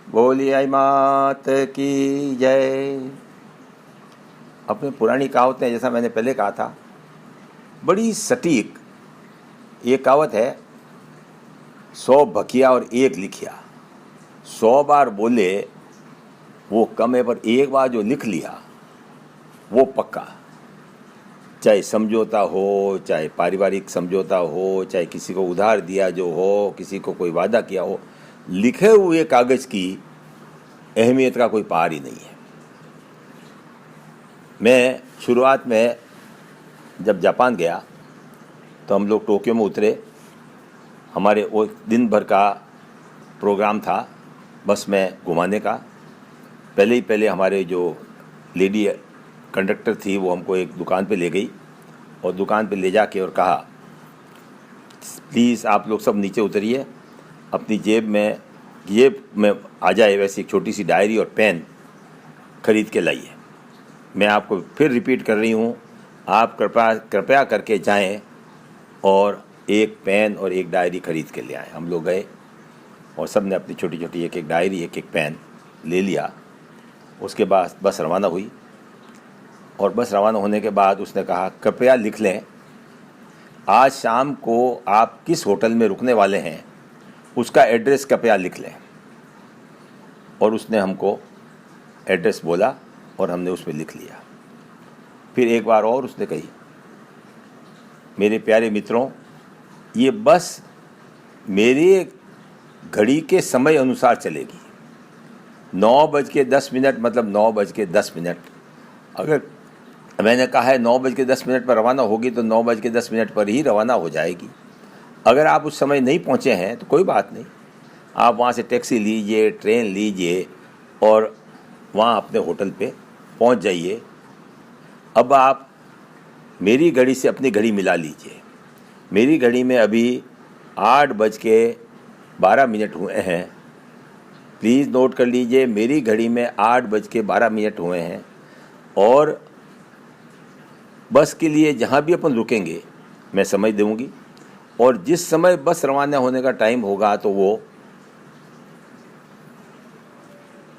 बोली आई मात की जय। अपनी पुरानी कहावतें, जैसा मैंने पहले कहा था, बड़ी सटीक। ये कहावत है, 100 भकिया और 1 लिखिया। 100 बार बोले वो कम है, पर एक बार जो लिख लिया वो पक्का। चाहे समझौता हो, चाहे पारिवारिक समझौता हो, चाहे किसी को उधार दिया जो हो, किसी को कोई वादा किया हो, लिखे हुए कागज की अहमियत का कोई पार ही नहीं है। मैं शुरुआत में जब जापान गया तो हम लोग टोक्यो में उतरे। हमारे वो दिन भर का प्रोग्राम था बस में घुमाने का। पहले हमारे जो लेडी कंडक्टर थी वो हमको एक दुकान पे ले गई और दुकान पे ले जाके और कहा, प्लीज़ आप लोग सब नीचे उतरिए, अपनी जेब में आ जाए वैसी एक छोटी सी डायरी और पेन खरीद के लाइए। मैं आपको फिर रिपीट कर रही हूँ, आप कृपया करके जाएं और एक पेन और एक डायरी खरीद के ले आए। हम लोग गए और सब ने अपनी छोटी छोटी एक एक डायरी, एक एक पेन ले लिया। उसके बाद बस रवाना हुई और बस रवाना होने के बाद उसने कहा, कृपया लिख लें आज शाम को आप किस होटल में रुकने वाले हैं, उसका एड्रेस कृपया लिख लें। और उसने हमको एड्रेस बोला और हमने उसमें लिख लिया। फिर एक बार और उसने कही, मेरे प्यारे मित्रों, ये बस मेरी घड़ी के समय अनुसार चलेगी। 9:10 मतलब 9:10। अगर मैंने कहा है 9:10 पर रवाना होगी तो 9:10 पर ही रवाना हो जाएगी। अगर आप उस समय नहीं पहुंचे हैं तो कोई बात नहीं, आप वहाँ से टैक्सी लीजिए, ट्रेन लीजिए और वहाँ अपने होटल पे पहुँच जाइए। अब आप मेरी घड़ी से अपनी घड़ी मिला लीजिए। मेरी घड़ी में अभी 8:12 हुए हैं। प्लीज़ नोट कर लीजिए, मेरी घड़ी में 8:12 हुए हैं। और बस के लिए जहाँ भी अपन रुकेंगे मैं समय दूंगी और जिस समय बस रवाना होने का टाइम होगा तो वो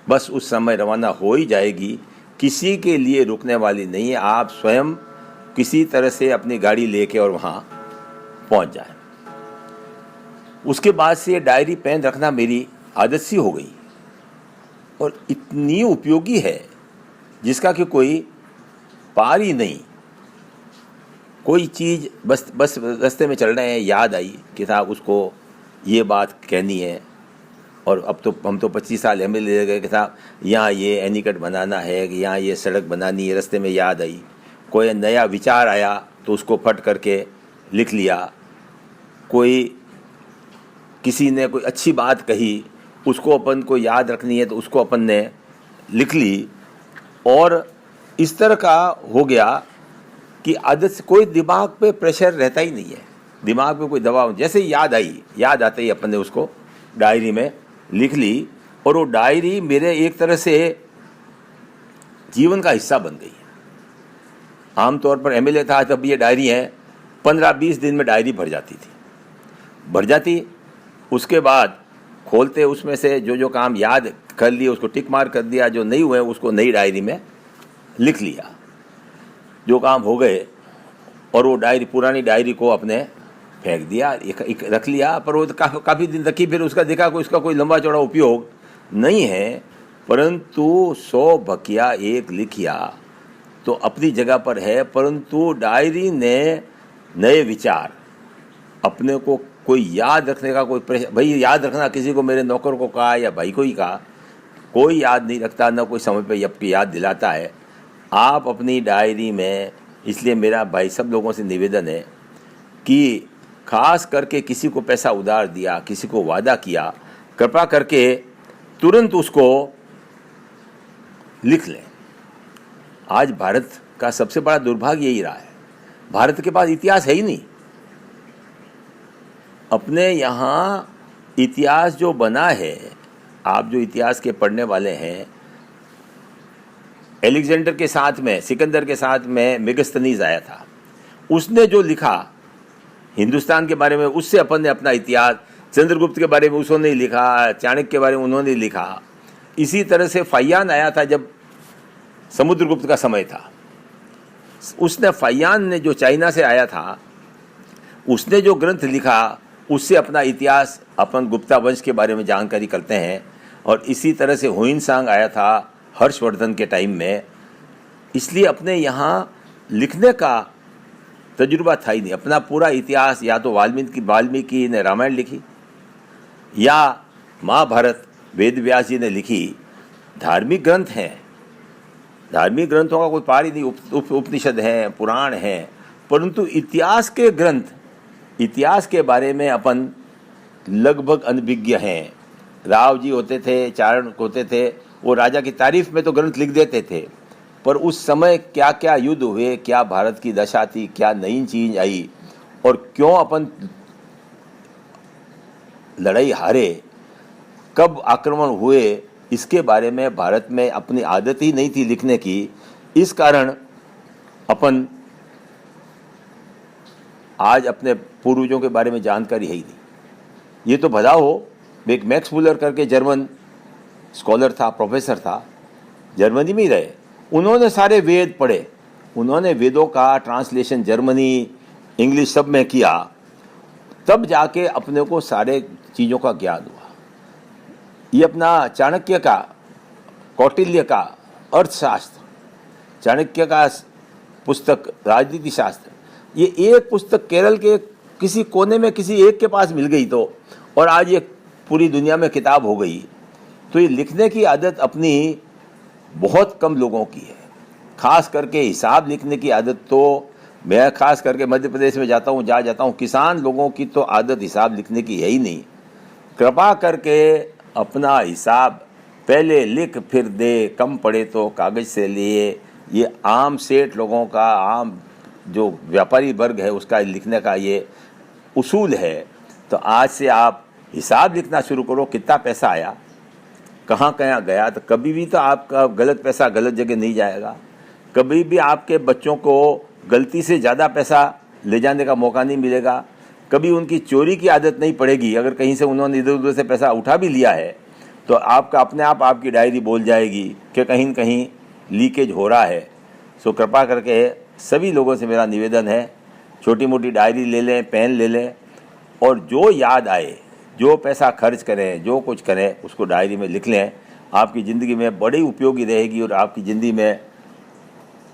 बस उस समय रवाना हो ही जाएगी। किसी के लिए रुकने वाली नहीं है। आप स्वयं किसी तरह से अपनी गाड़ी लेके और वहाँ पहुँच जाए। उसके बाद से ये डायरी पेन रखना मेरी आदत सी हो गई और इतनी उपयोगी है जिसका कि कोई पार ही नहीं। कोई चीज़ बस रास्ते में चल रहे हैं, याद आई कि साहब उसको ये बात कहनी है। और अब तो हम तो 25 साल हमें ले गए कि साहब यहाँ ये एनीकट बनाना है, कि यहाँ ये सड़क बनानी है। रास्ते में याद आई, कोई नया विचार आया तो उसको फट करके लिख लिया। कोई किसी ने कोई अच्छी बात कही, उसको अपन को याद रखनी है तो उसको अपन ने लिख ली। और इस तरह का हो गया कि आदत से कोई दिमाग पे प्रेशर रहता ही नहीं है। दिमाग पे कोई दबाव, जैसे याद आते ही अपन ने उसको डायरी में लिख ली। और वो डायरी मेरे एक तरह से जीवन का हिस्सा बन गई। आमतौर पर एमएलए था तब ये डायरी है 15-20 दिन में डायरी भर जाती। उसके बाद खोलते उसमें से जो काम याद कर लिए उसको टिक मार कर दिया, जो नहीं हुए उसको नई डायरी में लिख लिया। जो काम हो गए और वो पुरानी डायरी को अपने फेंक दिया, एक रख लिया। पर वो काफ़ी दिन रखी, फिर उसका देखा उसका कोई लंबा चौड़ा उपयोग नहीं है। परंतु 100 भकिया 1 लिखिया तो अपनी जगह पर है। परंतु डायरी ने नए विचार, अपने को कोई याद रखने का कोई भाई याद रखना, किसी को मेरे नौकर को कहा या भाई को ही कहा, कोई याद नहीं रखता, ना कोई समय पे आपकी याद दिलाता है। आप अपनी डायरी में, इसलिए मेरा भाई सब लोगों से निवेदन है कि खास करके किसी को पैसा उधार दिया, किसी को वादा किया, कृपा करके तुरंत उसको लिख लें। आज भारत का सबसे बड़ा दुर्भाग्य यही रहा है, भारत के पास इतिहास है ही नहीं। अपने यहाँ इतिहास जो बना है, आप जो इतिहास के पढ़ने वाले हैं, एलेक्जेंडर के साथ में, सिकंदर के साथ में मेगस्थनीज आया था, उसने जो लिखा हिंदुस्तान के बारे में, उससे अपन ने अपना इतिहास, चंद्रगुप्त के बारे में उसने लिखा, चाणक्य के बारे में उन्होंने लिखा। इसी तरह से फैयान आया था जब समुद्रगुप्त का समय था। उसने फैयान ने जो चाइना से आया था, उसने जो ग्रंथ लिखा उससे अपना इतिहास, अपन गुप्ता वंश के बारे में जानकारी करते हैं। और इसी तरह से हुइनसांग आया था हर्षवर्धन के टाइम में। इसलिए अपने यहाँ लिखने का तजुर्बा था ही नहीं। अपना पूरा इतिहास या तो वाल्मीकि ने रामायण लिखी या महाभारत वेद व्यास जी ने लिखी। धार्मिक ग्रंथ हैं, धार्मिक ग्रंथों का कोई पार ही नहीं। उपनिषद हैं, पुराण हैं, परंतु इतिहास के ग्रंथ, इतिहास के बारे में अपन लगभग अनभिज्ञ हैं। राव जी होते थे, चारण होते थे, वो राजा की तारीफ में तो ग्रंथ लिख देते थे, पर उस समय क्या क्या युद्ध हुए, क्या भारत की दशा थी, क्या नई चीज आई और क्यों अपन लड़ाई हारे, कब आक्रमण हुए, इसके बारे में भारत में अपनी आदत ही नहीं थी लिखने की। इस कारण अपन आज अपने पूर्वजों के बारे में जानकारी है ही नहीं। ये तो भला हो, एक मैक्स मुलर करके जर्मन स्कॉलर था, प्रोफेसर था, जर्मनी में ही रहे। उन्होंने सारे वेद पढ़े, उन्होंने वेदों का ट्रांसलेशन जर्मनी, इंग्लिश सब में किया, तब जाके अपने को सारे चीज़ों का ज्ञान हुआ। ये अपना चाणक्य का, कौटिल्य का अर्थशास्त्र, चाणक्य का पुस्तक राजनीति शास्त्र, ये एक पुस्तक केरल के किसी कोने में किसी एक के पास मिल गई तो, और आज ये पूरी दुनिया में किताब हो गई। तो ये लिखने की आदत अपनी बहुत कम लोगों की है। खास करके हिसाब लिखने की आदत तो मैं खास करके मध्य प्रदेश में जाता हूँ, जहाँ जाता हूँ, किसान लोगों की तो आदत हिसाब लिखने की है ही नहीं। कृपा करके अपना हिसाब पहले लिख फिर दे, कम पड़े तो कागज से लिए। ये आम सेठ लोगों का, आम जो व्यापारी वर्ग है उसका लिखने का ये उसूल है। तो आज से आप हिसाब लिखना शुरू करो, कितना पैसा आया, कहाँ कहाँ गया। तो कभी भी तो आपका गलत पैसा गलत जगह नहीं जाएगा। कभी भी आपके बच्चों को गलती से ज़्यादा पैसा ले जाने का मौका नहीं मिलेगा। कभी उनकी चोरी की आदत नहीं पड़ेगी। अगर कहीं से उन्होंने इधर उधर से पैसा उठा भी लिया है तो आपका अपने आप आपकी डायरी बोल जाएगी कि कहीं न कहीं लीकेज हो रहा है। सो कृपा करके सभी लोगों से मेरा निवेदन है, छोटी मोटी डायरी ले लें, पेन ले लें, और जो याद आए, जो पैसा खर्च करें, जो कुछ करें, उसको डायरी में लिख लें। आपकी ज़िंदगी में बड़ी उपयोगी रहेगी और आपकी ज़िंदगी में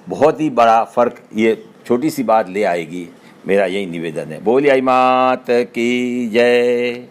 बहुत ही बड़ा फ़र्क ये छोटी सी बात ले आएगी। मेरा यही निवेदन है। बोलिए आई मात की जय।